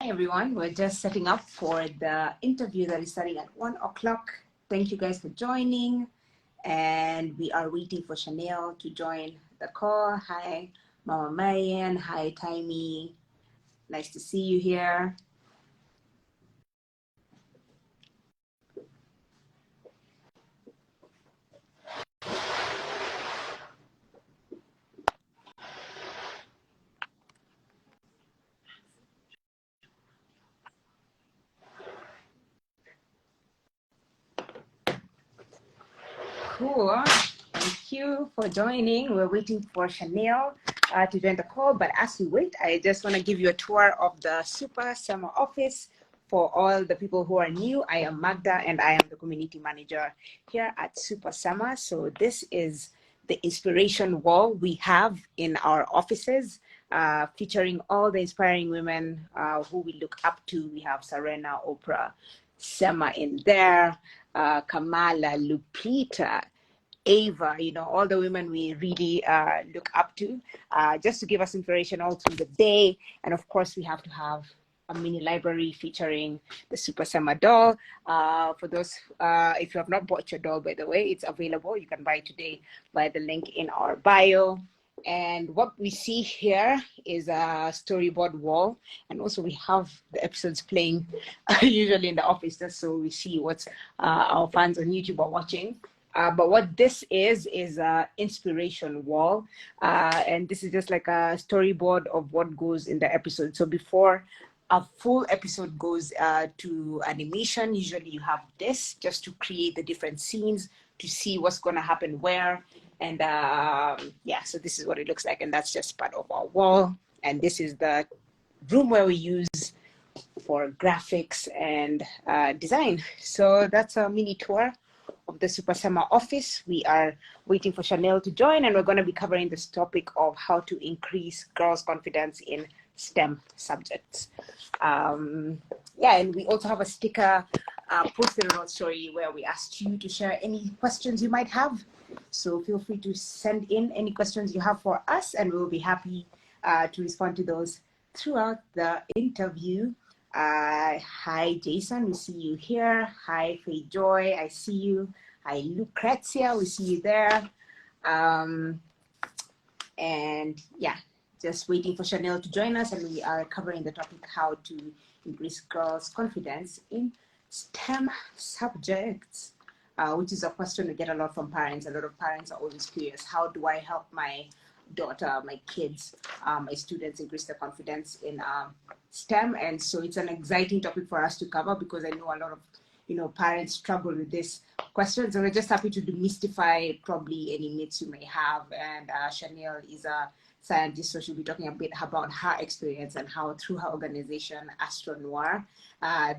everyone. We're just setting up for the interview that is starting at 1 o'clock. Thank you guys for joining. And we are waiting for Chaneil to join the call. Hi, Mama Marian. Hi, Taimi. Nice to see you here. Cool. Thank you for joining. We're waiting for Chaneil to join the call. But as we wait, I just want to give you a tour of the Super Sema office. For all the people who are new, I am Magda and I am the community manager here at Super Sema. So this is the inspiration wall we have in our offices, featuring all the inspiring women who we look up to. We have Serena, Oprah, Sema in there, Kamala, Lupita, Ava, all the women we really look up to, just to give us inspiration all through the day. And of course, we have to have a mini library featuring the Super Sema doll. For those, if you have not bought your doll, by the way, it's available. You can buy it today by the link in our bio. And what we see here is a storyboard wall. And also we have the episodes playing usually in the office, just so we see what our fans on YouTube are watching. But what this is an inspiration wall. And this is just like a storyboard of what goes in the episode. So before a full episode goes to animation, usually you have this just to create the different scenes, to see what's going to happen where. And yeah, so this is what it looks like. And that's just part of our wall. And this is the room where we use for graphics and design. So that's a mini tour of the Super Sema office. We are waiting for Chaneil to join, and we're going to be covering this topic of how to increase girls' confidence in STEM subjects. Yeah, and we also have a sticker posted on our story where we asked you to share any questions you might have. So feel free to send in any questions you have for us, and we'll be happy to respond to those throughout the interview. Hi, Jason, we see you here. Hi, Faye Joy, I see you. Hi, Lucrezia, we see you there. And yeah, just waiting for Chaneil to join us, and we are covering the topic how to increase girls' confidence in STEM subjects, which is a question we get a lot from parents. A lot of parents are always curious, how do I help my daughter, my kids, my students increase their confidence in STEM? And so it's an exciting topic for us to cover, because I know a lot of parents struggle with this question. So we're just happy to demystify probably any myths you may have. And Chaneil is a scientist, so she'll be talking a bit about her experience and how through her organization, AstroNoir,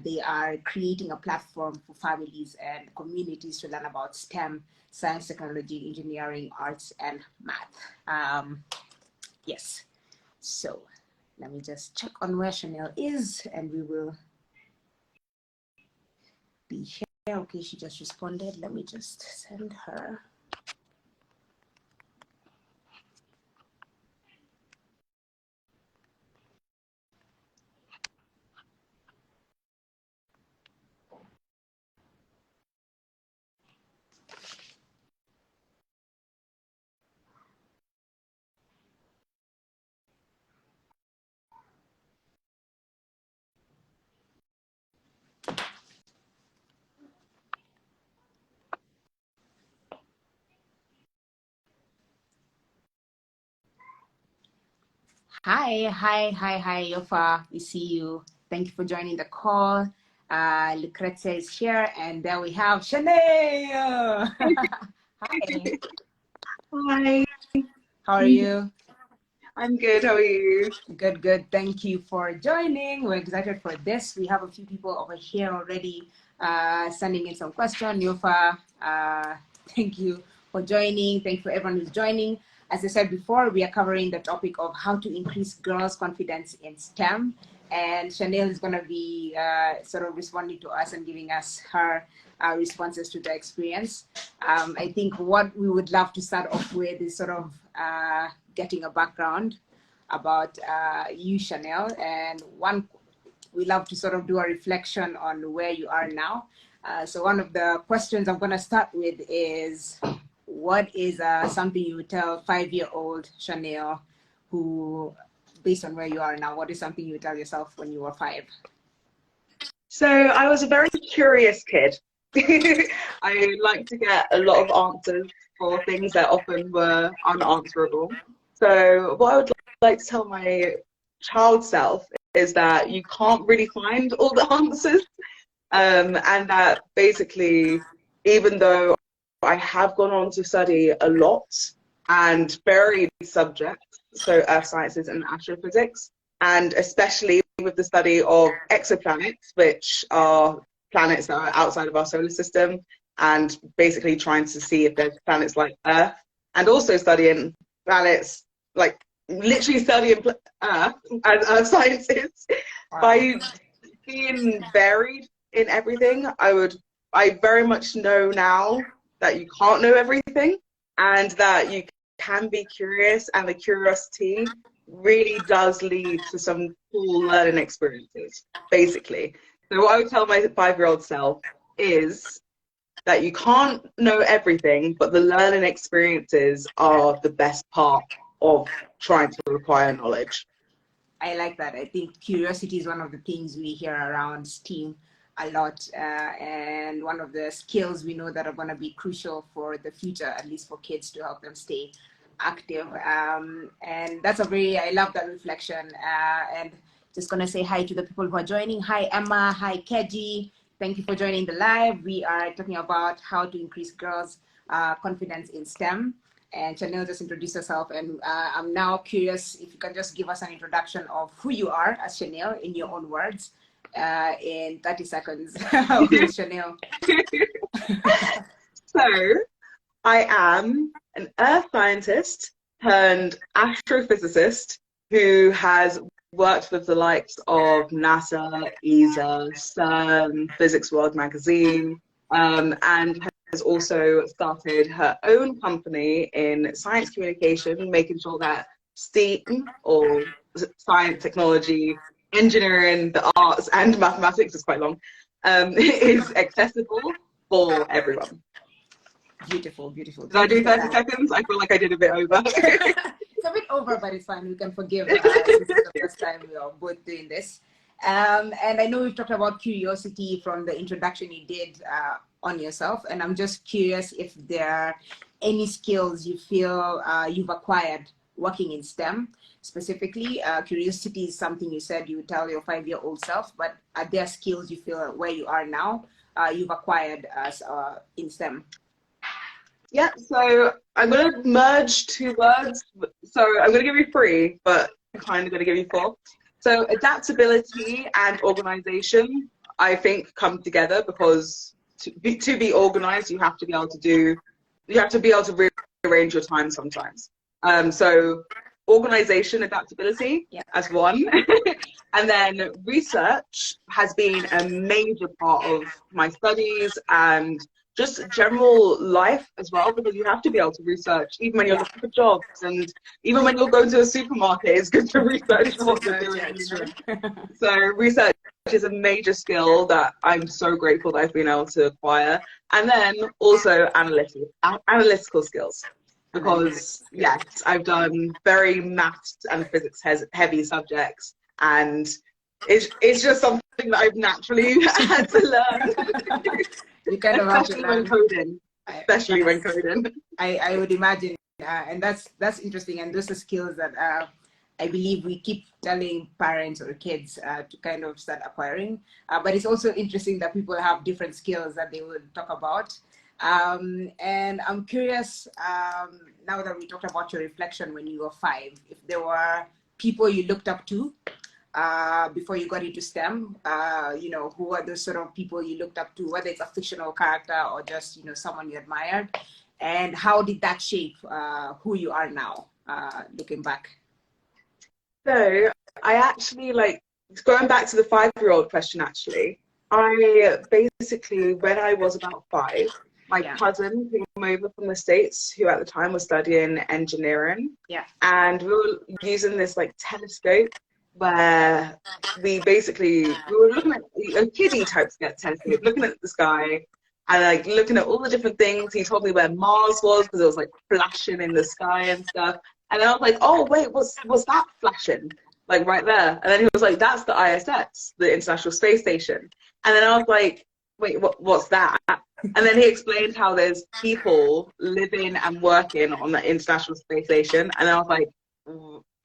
they are creating a platform for families and communities to learn about STEM, science, technology, engineering, arts, and math. Yes, so let me just check on where Chaneil is, and we will be here. Okay, she just responded. Let me just send her. Hi, Yofa. We see you. Thank you for joining the call. Lucrezia is here, and there we have Chaneil. Hi. Hi. How are you? I'm good. How are you? Good. Thank you for joining. We're excited for this. We have a few people over here already sending in some questions. Yofa, thank you for joining. Thank you for everyone who's joining. As I said before, we are covering the topic of how to increase girls' confidence in STEM. And Chaneil is going to be sort of responding to us and giving us her responses to the experience. I think what we would love to start off with is sort of getting a background about you, Chaneil. And we love to sort of do a reflection on where you are now. So one of the questions I'm going to start with is, what is something you would tell 5-year-old Chaneil, who, based on where you are now, what is something you would tell yourself when you were 5? So I was a very curious kid. I like to get a lot of answers for things that often were unanswerable. So what I would like to tell my child self is that you can't really find all the answers, and that basically, even though I have gone on to study a lot and varied subjects, so earth sciences and astrophysics, and especially with the study of exoplanets, which are planets that are outside of our solar system, and basically trying to see if there's planets like Earth, and also studying planets, like literally studying Earth as Earth sciences. Wow. By being varied in everything, I very much know now that you can't know everything, and that you can be curious, and the curiosity really does lead to some cool learning experiences, basically. So what I would tell my 5-year-old self is that you can't know everything, but the learning experiences are the best part of trying to acquire knowledge. I like that. I think curiosity is one of the things we hear around STEAM a lot, and one of the skills we know that are going to be crucial for the future, at least for kids, to help them stay active. And that's I love that reflection. And just going to say hi to the people who are joining. Hi, Emma. Hi, Keji. Thank you for joining the live. We are talking about how to increase girls' confidence in STEM. And Chaneil just introduced herself, and I'm now curious if you can just give us an introduction of who you are as Chaneil in your own words in 30 seconds. Who is Chaneil? So, I am an earth scientist turned astrophysicist who has worked with the likes of NASA, ESA, CERN, Physics World magazine, and has also started her own company in science communication, making sure that STEAM, or science, technology, engineering, the arts, and mathematics, is quite long, is accessible for everyone. Beautiful, beautiful. Did I do 30 seconds? I feel like I did a bit over. It's a bit over, but it's fine. We can forgive. This is the first time we are both doing this. And I know we've talked about curiosity from the introduction you did on yourself. And I'm just curious if there are any skills you feel you've acquired working in STEM. Specifically, curiosity is something you said you would tell your 5-year-old self, but are there skills you feel where you are now you've acquired as in STEM? Yeah, so I'm going to merge 2 words. So I'm going to give you 3, but I'm kind of going to give you 4. So adaptability and organization, I think, come together, because to be organized, you have to be able to rearrange your time sometimes. So organization, adaptability, yeah, as one. And then research has been a major part of my studies and just general life as well, because you have to be able to research even when you're looking for jobs, and even when you're going to a supermarket, it's good to research what you're doing. So research is a major skill that I'm so grateful that I've been able to acquire. And then also analytical skills, because yes, I've done very maths and physics heavy subjects, and it's just something that I've naturally had to learn. You kind of especially when coding. Especially when coding. I would imagine, and that's interesting. And those are skills that I believe we keep telling parents or kids to kind of start acquiring. But it's also interesting that people have different skills that they would talk about. And I'm curious, now that we talked about your reflection when you were 5, if there were people you looked up to before you got into STEM, who are those sort of people you looked up to, whether it's a fictional character or just, someone you admired, and how did that shape who you are now, looking back? So I actually, going back to the 5-year-old question, actually, I basically, when I was about 5, my cousin came over from the States, who at the time was studying engineering. Yeah. And we were using this telescope where we were looking at a kiddie type telescope, looking at the sky and like looking at all the different things. He told me where Mars was because it was like flashing in the sky and stuff. And then I was like, oh wait, what's that flashing? Like right there. And then he was like, that's the ISS, the International Space Station. And then I was like, wait, what's that? And then he explained how there's people living and working on the International Space Station. And I was like,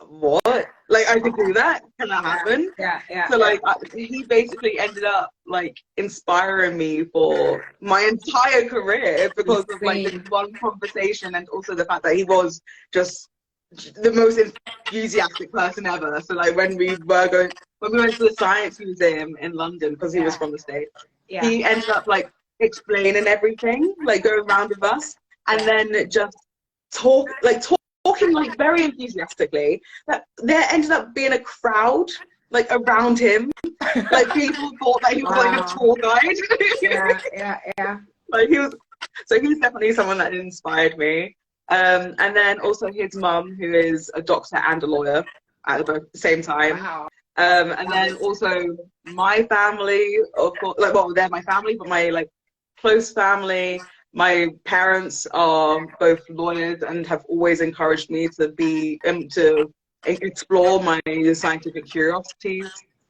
what? Like, I could do that? Can that happen? Yeah. So, like, he basically ended up, like, inspiring me for my entire career because of, like, this one conversation and also the fact that he was just the most enthusiastic person ever. So, like, when we went to the Science Museum in London, because he was from the States, he ended up, like, explaining everything, like, going around with us, and then just talking like very enthusiastically. That there ended up being a crowd like around him. Like people thought that he was like a tour guide. Yeah. Like he's definitely someone that inspired me. And then also his mum, who is a doctor and a lawyer at the same time. Wow. And then also my family, of course, like, well, they're my family, but my like close family. My parents are both lawyers and have always encouraged me to be to explore my scientific curiosities.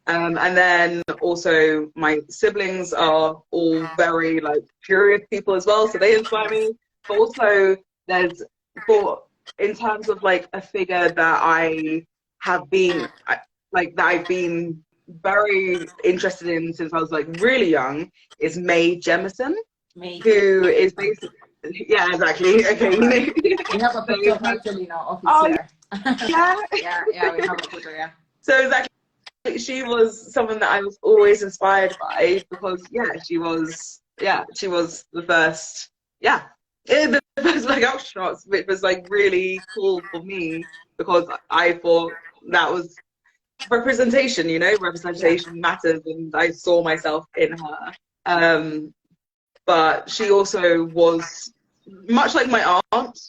And then also my siblings are all very like curious people as well, so they inspire me. But also in terms of like a figure that I have been that I've been very interested in since I was like really young is Mae Jemison. Who is basically, yeah, exactly. Okay. We have a picture of actually in our office here. Yeah, we have a photo, yeah. So exactly, she was someone that I was always inspired by because, she was the first, the first like astronauts, which was like really cool for me because I thought that was representation, representation matters, and I saw myself in her. But she also was much like my aunt,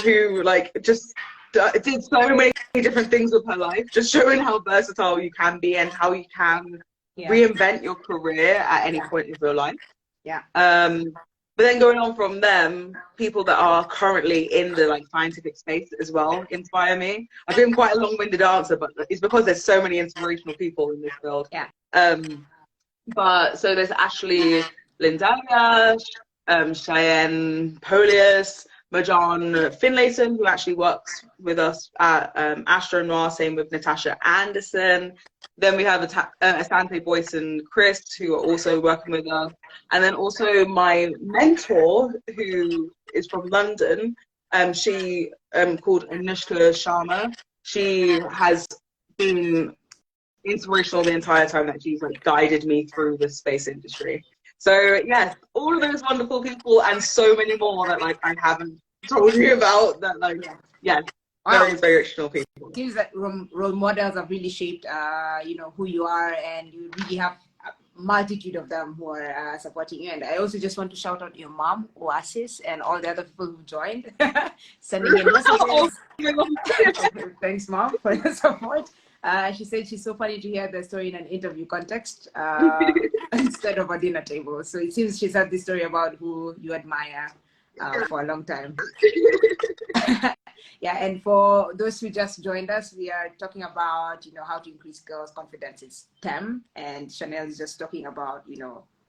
who like just did so many different things with her life, just showing how versatile you can be and how you can reinvent your career at any point of your life. Yeah. But then going on from them, people that are currently in the like scientific space as well inspire me. I've been quite a long-winded answer, but it's because there's so many inspirational people in this field. Yeah. But so there's Ashley Lindalia, Cheyenne Polius, Majan Finlayson, who actually works with us at AstroNoir, same with Natasha Anderson. Then we have Asante Boyce and Chris, who are also working with us. And then also my mentor, who is from London, she called Anushka Sharma. She has been inspirational the entire time that she's like guided me through the space industry. So yes, all of those wonderful people and so many more that like I haven't told you about that like very inspirational people. Seems that role models have really shaped who you are, and you really have a multitude of them who are supporting you. And I also just want to shout out your mom, Oasis, and all the other people who joined, sending in messages. Thanks, Mom, for your support. She said she's so funny to hear the story in an interview context instead of a dinner table. So it seems she's had this story about who you admire for a long time. And for those who just joined us, we are talking about, how to increase girls' confidence in STEM. And Chaneil is just talking about,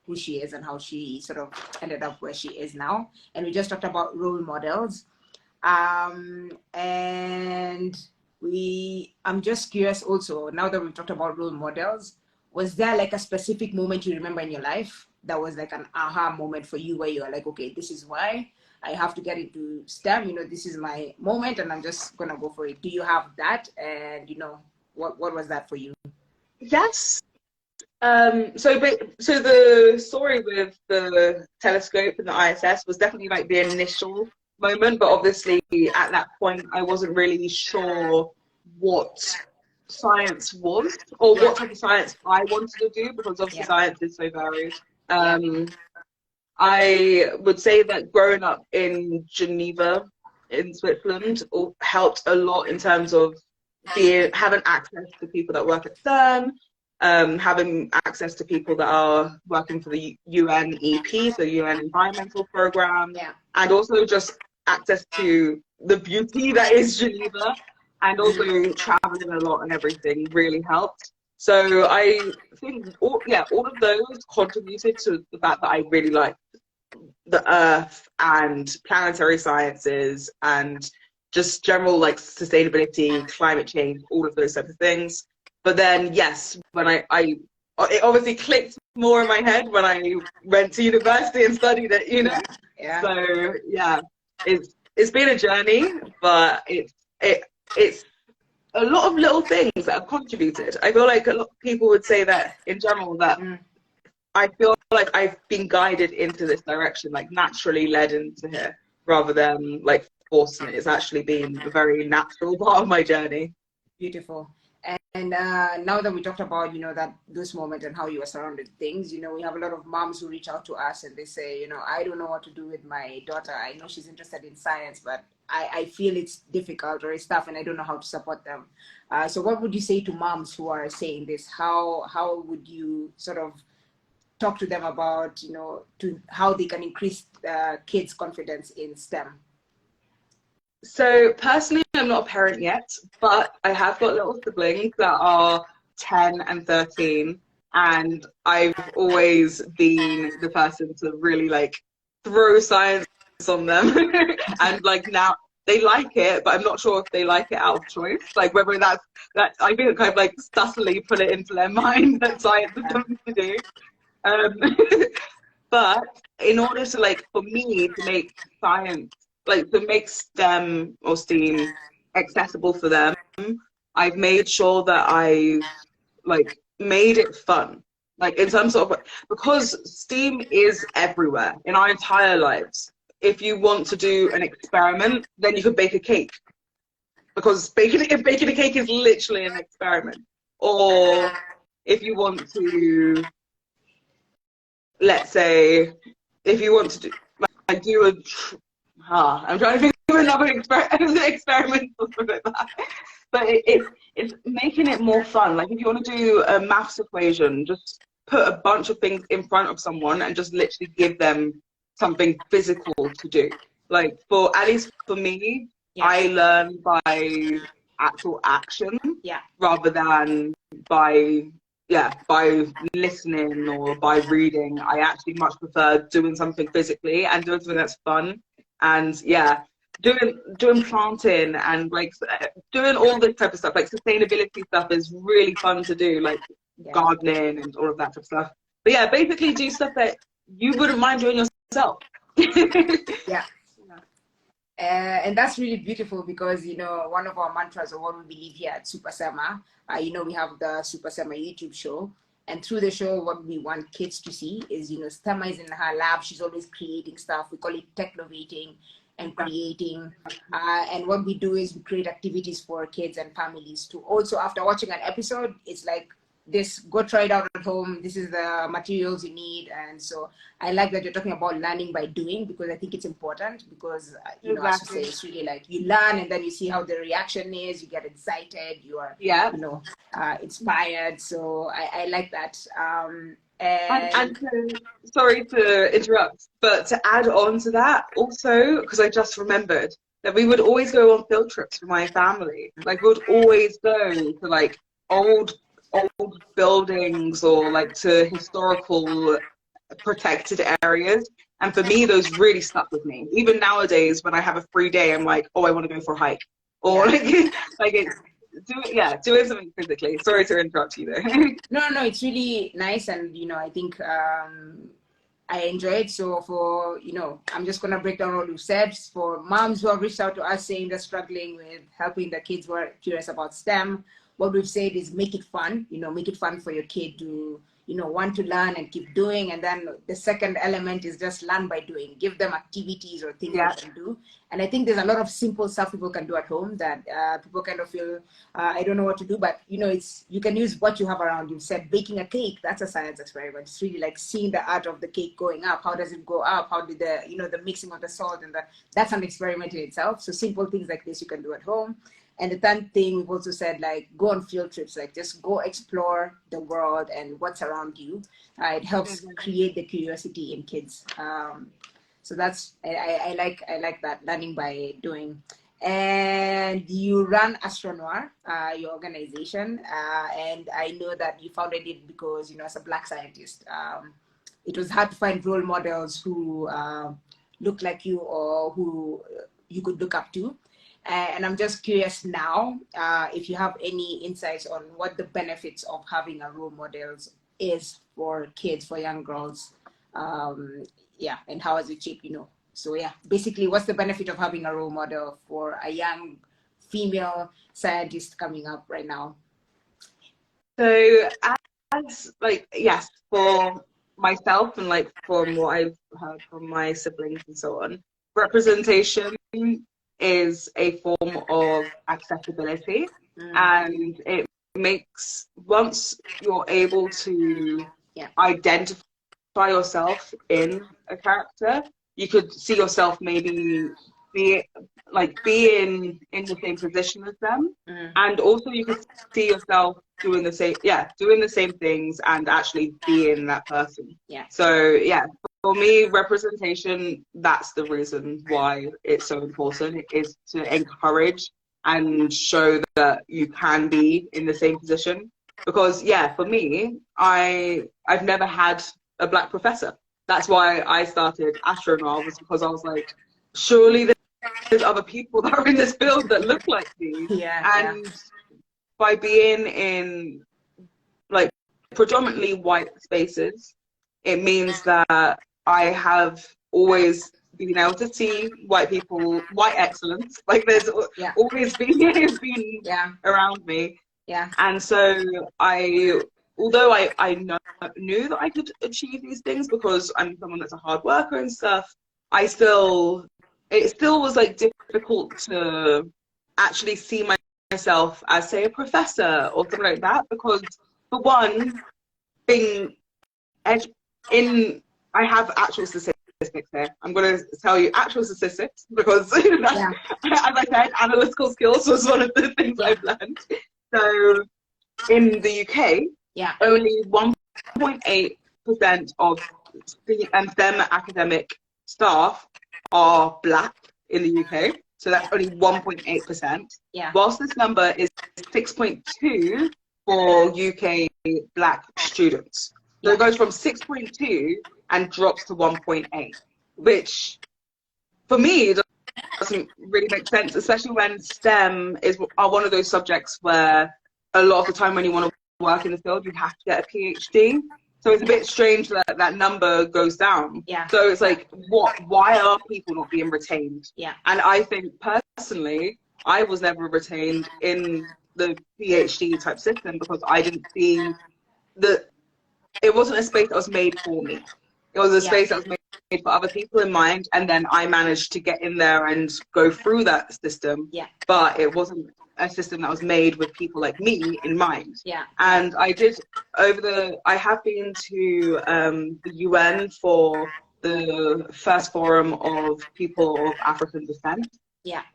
who she is and how she sort of ended up where she is now. And we just talked about role models. And I'm just curious also, now that we've talked about role models, was there like a specific moment you remember in your life that was like an aha moment for you where you are like, okay, this is why I have to get into STEM, this is my moment and I'm just gonna go for it. Do you have that? And what was that for you? Yes. So the story with the telescope and the ISS was definitely like the initial moment, but obviously at that point I wasn't really sure what science was or what type of science I wanted to do, because obviously science is so varied. I would say that growing up in Geneva in Switzerland helped a lot in terms of having access to people that work at CERN, having access to people that are working for the UNEP, so UN Environmental Program, Yeah. and also just access to the beauty that is Geneva, and also traveling a lot and everything really helped. So I think all of those contributed to the fact that I really liked the Earth and planetary sciences and just general like sustainability, climate change, all of those types of things. But then, yes, when it obviously clicked more in my head when I went to university and studied it, you know. Yeah. So yeah, it's been a journey, but it's a lot of little things that have contributed. I feel like a lot of people would say that in general that I feel like I've been guided into this direction, like naturally led into here, rather than like forcing it. It's actually been a very natural part of my journey. Beautiful. And now that we talked about, that this moment and how you are surrounded with things, we have a lot of moms who reach out to us and they say, I don't know what to do with my daughter. I know she's interested in science, but I feel it's difficult or it's tough and I don't know how to support them. So what would you say to moms who are saying this? How would you sort of talk to them about, to how they can increase kids' confidence in STEM? So personally, I'm not a parent yet, but I have got little siblings that are 10 and 13, and I've always been the person to really like throw science on them. And like now they like it, but I'm not sure if they like it out of choice. Like whether that's I think kind of like subtly put it into their mind that science is something to do. But in order to like for me to make science like to make STEM or STEAM accessible for them, I've made sure that I've like made it fun. Like in terms of because STEAM is everywhere in our entire lives. If you want to do an experiment, then you could bake a cake. Because baking a cake is literally an experiment. Or if you want to, let's say, if you want to do I'm trying to think of another experiment or something like that. But it's making it more fun. Like if you want to do a maths equation, just put a bunch of things in front of someone and just literally give them something physical to do. Like at least for me, I learn by actual action rather than by listening or by reading. I actually much prefer doing something physically and doing something that's fun. And doing planting and like doing all this type of stuff, like sustainability stuff is really fun to do, like gardening and all of that type of stuff. But yeah, basically do stuff that you wouldn't mind doing yourself. And that's really beautiful because, one of our mantras or what we believe here at Super Sema, we have the Super Sema YouTube show. And through the show, what we want kids to see is, Sema is in her lab. She's always creating stuff. We call it technovating and creating. And what we do is we create activities for kids and families to also, after watching an episode, it's like, go try it out at home. This is the materials you need. And so I like that you're talking about learning by doing, because I think it's important because, as you say, it's really like you learn and then you see how the reaction is, you get excited, you are, inspired. So I like that. Sorry to interrupt, but to add on to that also, because I just remembered that we would always go on field trips with my family. Like we would always go to like old buildings or like to historical protected areas, and for me those really stuck with me. Even nowadays when I have a free day, I'm like, oh, I want to go for a hike, or doing something physically. Sorry to interrupt you there. No, it's really nice, and I think I enjoy it. So for I'm just gonna break down all you said. For moms who have reached out to us saying they're struggling with helping their kids who are curious about STEM, what we've said is make it fun, make it fun for your kid to, want to learn and keep doing. And then the second element is just learn by doing. Give them activities or things they can do. And I think there's a lot of simple stuff people can do at home that people kind of feel, I don't know what to do, but you can use what you have around. You said baking a cake, that's a science experiment. It's really like seeing the art of the cake going up. How does it go up? How did the mixing of the salt and that's an experiment in itself. So simple things like this you can do at home. And the third thing, we've also said, like, go on field trips, like just go explore the world and what's around you. It helps create the curiosity in kids. So that's, I like that, learning by doing. And you run AstroNoir, your organization, and I know that you founded it because, you know, as a Black scientist, it was hard to find role models who look like you or who you could look up to. And I'm just curious now if you have any insights on what the benefits of having a role models is for kids, for young girls, yeah, and how has it shaped, you know? So yeah, basically, what's the benefit of having a role model for a young female scientist coming up right now? So as like, yes, for myself and like from what I've heard from my siblings and so on, representation is a form of accessibility, and it makes, once you're able to identify yourself in a character, you could see yourself maybe being in the same position as them, and also you could see yourself doing the same things and actually being that person. So yeah, for me, representation, that's the reason why it's so important. It is to encourage and show that you can be in the same position. Because yeah, for me, I've never had a Black professor. That's why I started AstroNoir, was because I was like, surely there's other people that are in this field that look like me. And by being in like predominantly white spaces, it means that I have always been able to see white people, white excellence. Like there's always been around me. And so although I knew that I could achieve these things because I'm someone that's a hard worker and stuff, it still was like difficult to actually see myself as, say, a professor or something like that, because for one, I have actual statistics here. I'm going to tell you actual statistics because, as I said, analytical skills was one of the things I've learned. So in the UK, only 1.8% of STEM academic staff are Black in the UK. So that's only 1.8%. Whilst this number is 6.2 for UK Black students. So it goes from 6.2 and drops to 1.8, which for me doesn't really make sense, especially when STEM are one of those subjects where a lot of the time when you want to work in the field, you have to get a PhD. So it's a bit strange that that number goes down. So it's like, why are people not being retained? And I think personally, I was never retained in the PhD type system because I didn't see it wasn't a space that was made for me. It was a space that was made for other people in mind, and then I managed to get in there and go through that system. But it wasn't a system that was made with people like me in mind. And I have been to the UN for the first forum of people of African descent.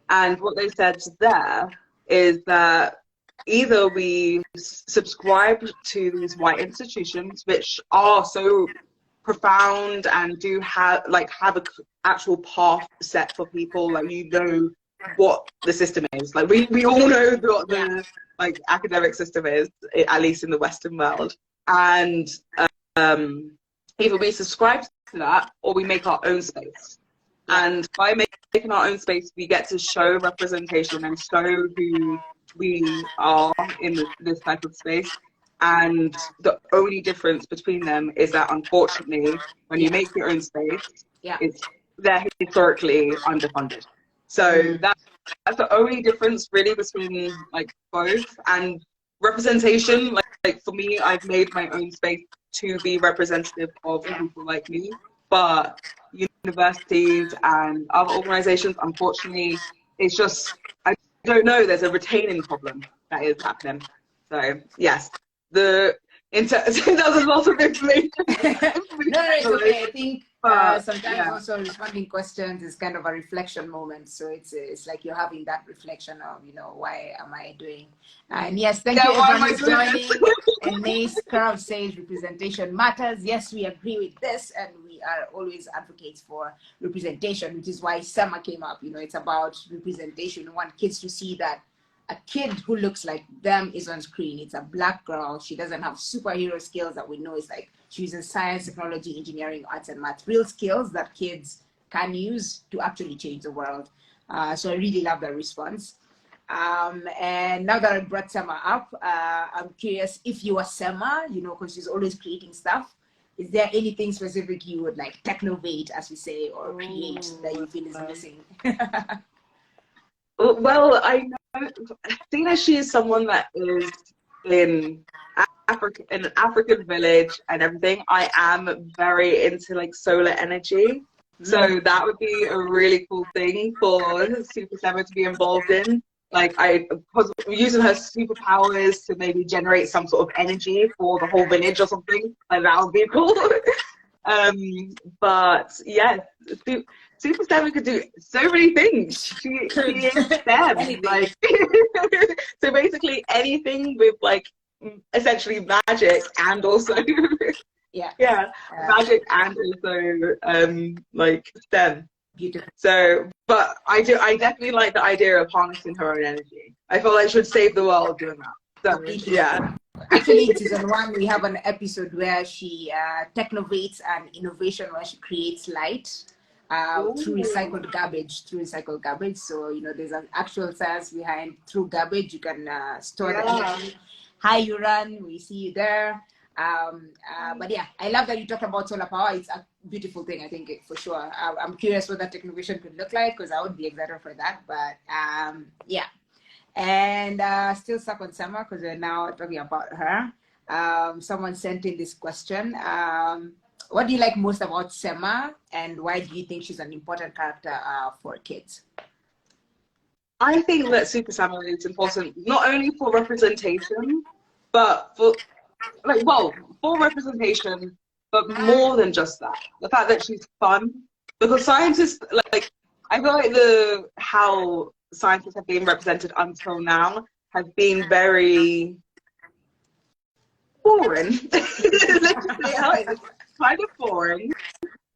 And what they said there is that either we subscribe to these white institutions, which are so profound and do have an actual path set for people, like, you know what the system is. Like we all know what the like academic system is, at least in the Western world. And either we subscribe to that or we make our own space. And by making our own space, we get to show representation and show who we are in this type of space. And the only difference between them is that, unfortunately, when you make your own space, they're historically underfunded. So that's the only difference really between like both. And representation, like for me, I've made my own space to be representative of people like me. But universities and other organizations, unfortunately, it's just, I don't know, there's a retaining problem that is happening. So yes, that was a lot of information. No, it's okay. I think sometimes yeah. also responding questions is kind of a reflection moment. So it's like you're having that reflection of, why am I doing? And yes, thank Yeah, you why everyone am I who's doing this? joining. And Nace Curve says representation matters. Yes, we agree with this, and we are always advocates for representation, which is why Sema came up. It's about representation. We want kids to see that a kid who looks like them is on screen. It's a Black girl. She doesn't have superhero skills that we know is like she uses science, technology, engineering, arts, and math. Real skills that kids can use to actually change the world. So I really love that response. And now that I brought Sema up, I'm curious if you are Sema, because she's always creating stuff. Is there anything specific you would like technovate, as we say, or create that you feel is missing? Well, seeing as she is someone that is in in an African village and everything, I am very into like solar energy. So that would be a really cool thing for Super Sema to be involved in. Like using her superpowers to maybe generate some sort of energy for the whole village or something. Like that would be cool. But yeah, Super Sema could do so many things. She is STEM. Like so basically anything with like essentially magic and also magic and also like STEM. Beautiful. So, but I definitely like the idea of harnessing her own energy. I feel like she would save the world doing that. So yeah. Actually, in season 1, we have an episode where she technovates an innovation where she creates light through recycled garbage. So, there's an actual science behind through garbage. You can store the energy. Hi, Yuran, we see you there. But yeah, I love that you talked about solar power. It's a beautiful thing, I think, for sure. I'm curious what that technovation could look like because I would be excited for that. But yeah. And still stuck on Sema because we're now talking about her. Someone sent in this question. What do you like most about Sema, and why do you think she's an important character for kids? I think that Super Sema is important not only for representation, but for for representation, but more than just that. The fact that she's fun, because scientists like I feel like how scientists have been represented until now has been very boring. Let's just say how it is. Kind of boring,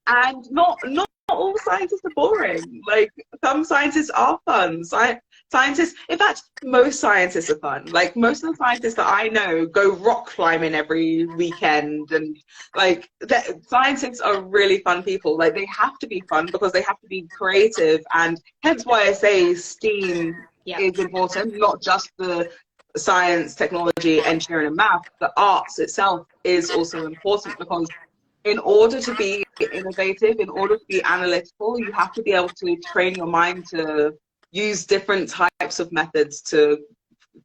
and not all scientists are boring. Like some scientists are fun. Scientists, in fact, most scientists are fun. Like most of the scientists that I know go rock climbing every weekend, and like scientists are really fun people. Like they have to be fun because they have to be creative, and hence why I say STEAM is important, not just the science, technology, engineering, and math. The arts itself is also important because in order to be innovative, in order to be analytical, you have to be able to train your mind to use different types of methods to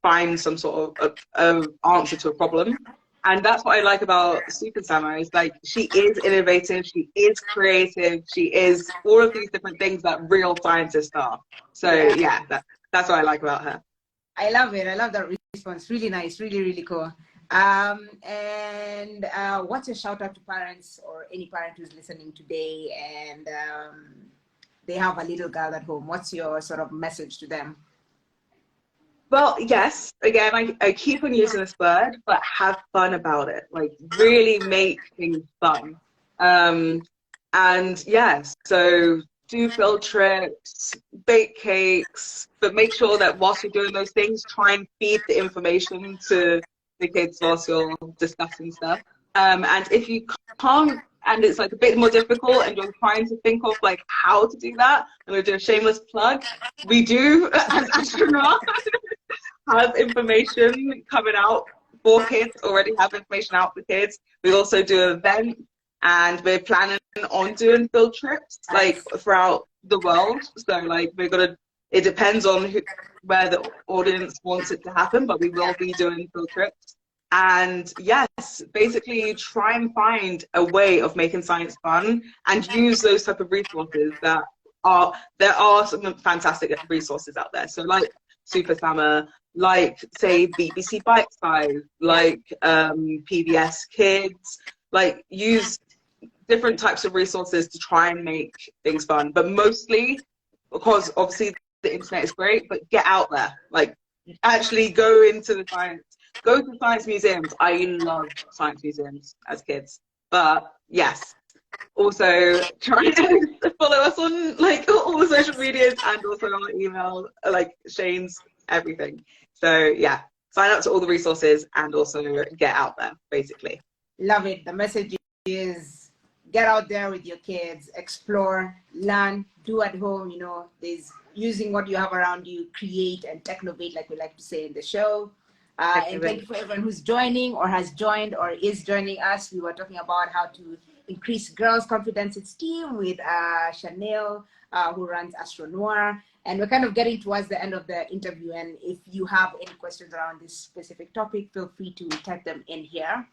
find some sort of answer to a problem. And that's what I like about Super Sema is like she is innovative, she is creative, she is all of these different things that real scientists are. So yeah, that's what I like about her. I love it. I love that response. Really nice. Really, really cool. And what's a shout out to parents or any parent who's listening today and they have a little girl at home? What's your sort of message to them? Well, yes, again, I keep on using this word, but have fun about it. Like really make things fun. And yes, so do field trips, bake cakes, but make sure that whilst you're doing those things, try and feed the information to the kids whilst you're discussing stuff. And if you can't, and it's like a bit more difficult and you're trying to think of like how to do that, I'm going to do a shameless plug. We do, as AstroNoir, have information coming out for kids, already have information out for kids. We also do an event and we're planning on doing field trips like throughout the world. So like it depends on where the audience wants it to happen, but we will be doing field trips. And yes, basically try and find a way of making science fun and use those type of resources there are some fantastic resources out there. So like Super Sema, like say BBC Bite Size, like PBS Kids, like use different types of resources to try and make things fun, but mostly because obviously the internet is great, but get out there, like actually go into the science, go to science museums. I loved science museums as kids, but yes, also try and follow us on like all the social medias and also our email, like Shane's everything. So yeah, sign up to all the resources and also get out there, basically. Love it. The message is get out there with your kids, explore, learn, do at home. You know, there's using what you have around you, create and technovate, like we like to say in the show. And thank you for everyone who's joining or has joined or is joining us. We were talking about how to increase girls' confidence in STEAM with Chaneil, who runs AstroNoir. And we're kind of getting towards the end of the interview. And if you have any questions around this specific topic, feel free to type them in here.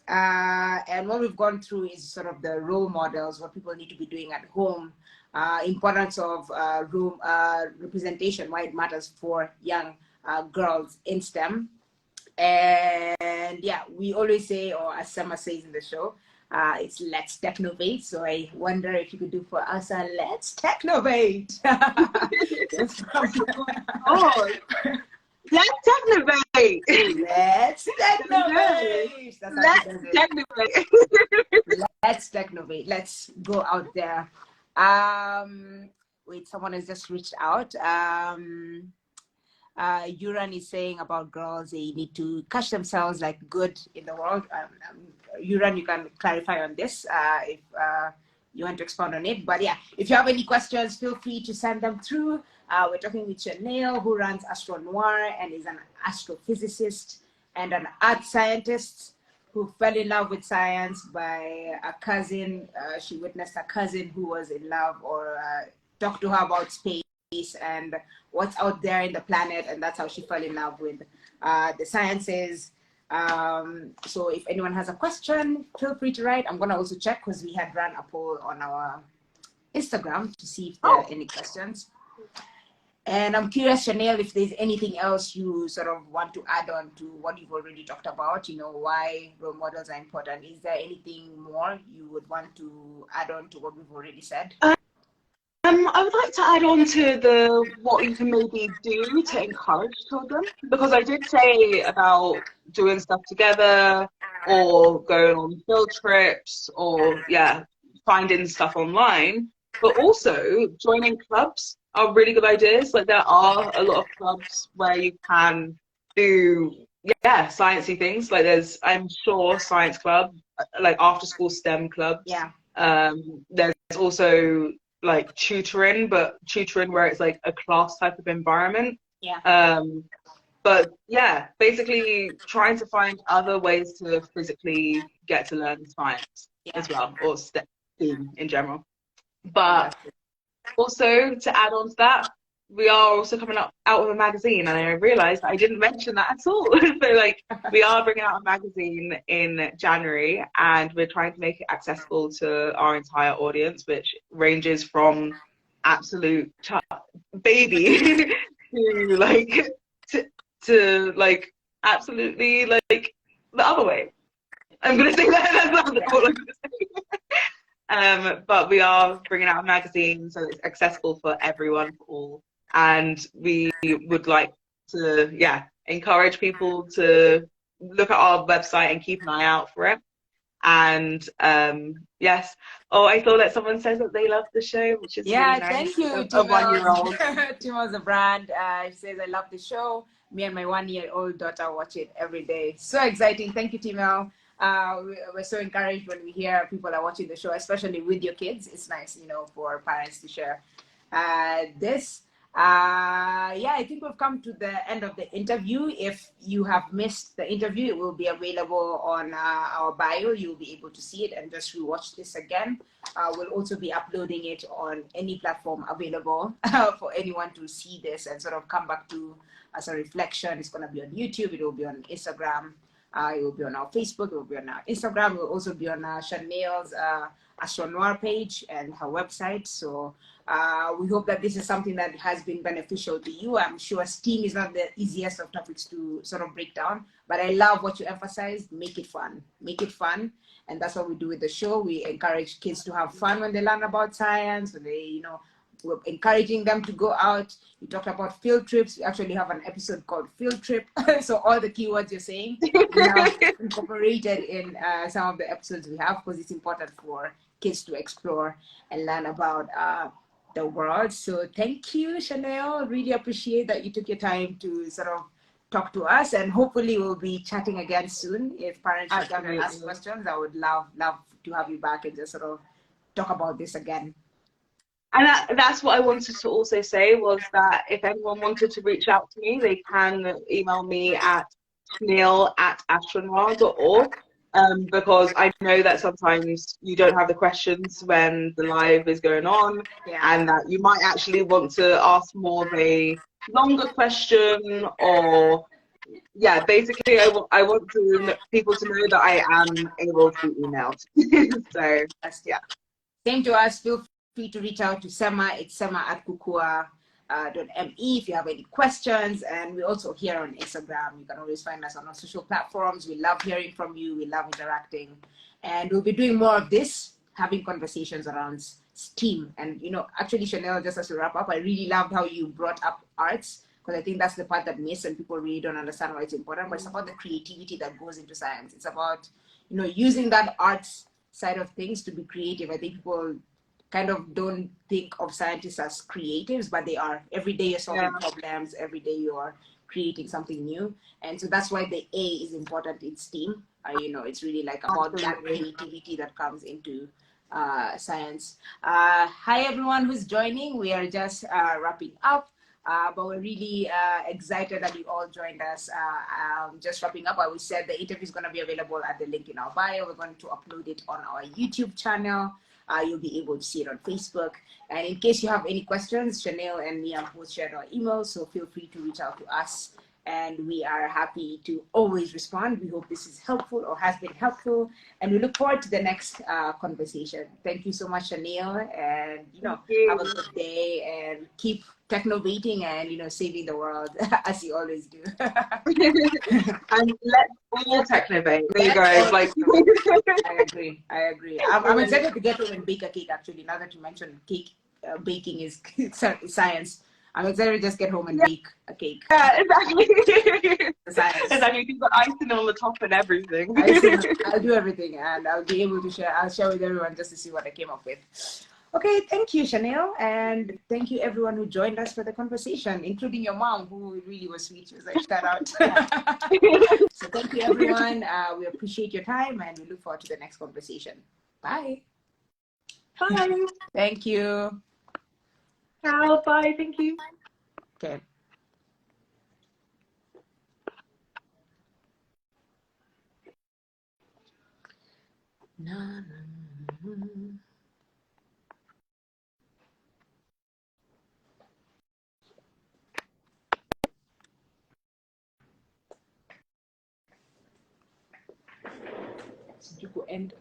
And what we've gone through is sort of the role models, what people need to be doing at home, importance of room representation, why it matters for young girls in STEM. And yeah, we always say, or as Sema says in the show, it's let's technovate. So I wonder if you could do for us a let's technovate. Oh, let's technovate. Let's technovate. Let's technovate. Let's technovate. Let's go out there. Wait, someone has just reached out. Yuran is saying about girls, they need to catch themselves like good in the world. Yuran, you can clarify on this if you want to expound on it. But yeah, if you have any questions, feel free to send them through. We're talking with Chaneil, who runs AstroNoir and is an astrophysicist and an art scientist who fell in love with science by a cousin. She witnessed a cousin who was in love or talked to her about space and what's out there in the planet, and that's how she fell in love with the sciences. So if anyone has a question, feel free to write. I'm gonna also check because we had run a poll on our Instagram to see if there are any questions. And I'm curious, Chaneil, if there's anything else you sort of want to add on to what you've already talked about, you know, why role models are important. Is there anything more you would want to add on to what we've already said? I would like to add on to what you can maybe do to encourage children, because I did say about doing stuff together or going on field trips or finding stuff online, but also joining clubs are really good ideas. Like there are a lot of clubs where you can do sciencey things. Like there's, I'm sure, science club, like after school STEM clubs. Yeah. There's also like tutoring, but tutoring where it's like a class type of environment. Yeah. But yeah, basically trying to find other ways to physically get to learn science as well, or STEM in general. But also to add on to that, we are also coming out with a magazine, and I realized I didn't mention that at all. So like we are bringing out a magazine in January, and we're trying to make it accessible to our entire audience, which ranges from absolute baby to like absolutely like the other way. I'm gonna say that. That's all I'm gonna say. But we are bringing out a magazine, so it's accessible for everyone, for all. And we would like to, encourage people to look at our website and keep an eye out for it. And yes. Oh, I saw that someone says that they love the show, which is really nice. Thank you. A 1-year-old. Timo's a brand. She says, I love the show. Me and my 1-year-old daughter watch it every day. So exciting. Thank you, Timo. We're so encouraged when we hear people are watching the show, especially with your kids. It's nice, you know, for parents to share this. I think we've come to the end of the interview. If you have missed the interview, it will be available on our bio. You'll be able to see it and just rewatch this again. We'll also be uploading it on any platform available for anyone to see this and sort of come back to as a reflection. It's going to be on YouTube. It will be on Instagram. It will be on our Facebook, it will be on our Instagram, it will also be on Chaneil's AstroNoir page and her website. So we hope that this is something that has been beneficial to you. I'm sure STEAM is not the easiest of topics to sort of break down, but I love what you emphasized. Make it fun. Make it fun. And that's what we do with the show. We encourage kids to have fun when they learn about science, when they, you know, we're encouraging them to go out. You talked about field trips. We actually have an episode called Field Trip. So all the keywords you're saying, we have incorporated in some of the episodes we have, because it's important for kids to explore and learn about the world. So thank you, Chaneil. Really appreciate that you took your time to sort of talk to us, and hopefully we'll be chatting again soon. If parents should come and ask questions, I would love to have you back and just sort of talk about this again. And that's what I wanted to also say, was that if anyone wanted to reach out to me, they can email me at chaneil@astronoir.org, because I know that sometimes you don't have the questions when the live is going on, and that you might actually want to ask more of a longer question, or basically I want people to know that I am able to be emailed. So same to us. Feel free to reach out to Sema. It's sema@kukua.me if you have any questions. And we're also here on Instagram. You can always find us on our social platforms. We love hearing from you. We love interacting. And we'll be doing more of this, having conversations around STEAM. And, you know, actually, Chaneil, just as we wrap up, I really loved how you brought up arts, because I think that's the part that miss and people really don't understand why it's important. But it's about the creativity that goes into science. It's about, you know, using that arts side of things to be creative. I think people kind of don't think of scientists as creatives, but they are. Every day you're solving problems, every day you're creating something new. And so that's why the A is important in STEAM. You know, it's really like about that creativity that comes into science. Hi, everyone who's joining. We are just wrapping up. But we're really excited that you all joined us. Just wrapping up, I will say the interview is going to be available at the link in our bio. We're going to upload it on our YouTube channel. You'll be able to see it on Facebook. And in case you have any questions, Chaneil and me have both shared our emails, so feel free to reach out to us. And we are happy to always respond. We hope this is helpful or has been helpful. And we look forward to the next conversation. Thank you so much, Chaneil. And, you know, have a good day and keep technovating and, you know, saving the world as you always do. And let's all technovate. There you go. Like, I agree. I'm excited to get home and bake a cake, actually. Now that you mentioned cake, baking is science. I'm excited to just get home and bake a cake. Yeah, exactly. Exactly. You got icing on the top and everything. I'll do everything, and I'll be able to share. I'll share with everyone just to see what I came up with. Okay, thank you, Chaneil, and thank you everyone who joined us for the conversation, including your mom, who really was sweet. She was like, shout out. So thank you, everyone. We appreciate your time, and we look forward to the next conversation. Bye. Bye. Thank you. Ciao. Bye. Thank you. Okay. You go end.